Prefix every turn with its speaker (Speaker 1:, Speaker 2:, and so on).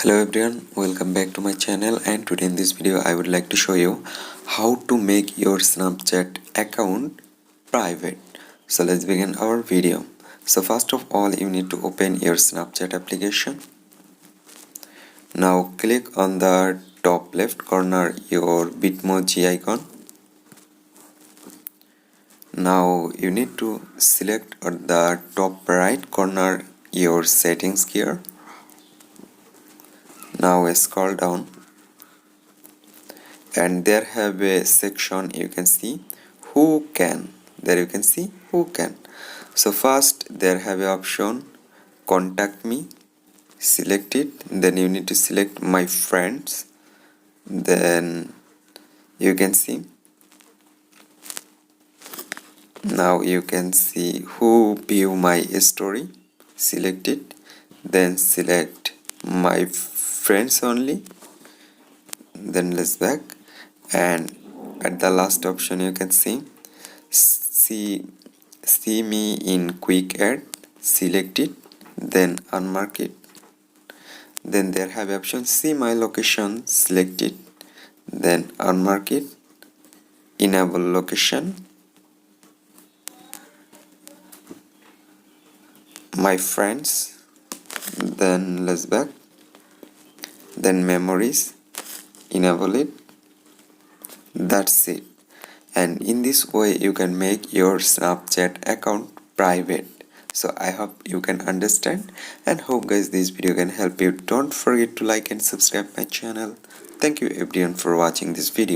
Speaker 1: Hello everyone, welcome back to my channel, and today in this video I would like to show you how to make your Snapchat account private. So let's begin our video. So first of all, you need to open your Snapchat application. Now click on the top left corner your Bitmoji icon. Now you need to select at the top right corner your settings here. Now scroll down and there have a section you can see who can. There you can see who can. So first there have a option contact me. Select it, then you need to select my friends. Then you can see, now you can see who view my story. Select it, then select my friends only, then let's back, and at the last option you can see see me in quick add. Select it, then unmark it. Then there have option see my location. Select it, then unmark it. Enable location, my friends, then let's back, then memories, enable it. That's it. And in this way you can make your Snapchat account private. So I hope you can understand, and hope guys this video can help you. Don't forget to like and subscribe my channel. Thank you everyone for watching this video.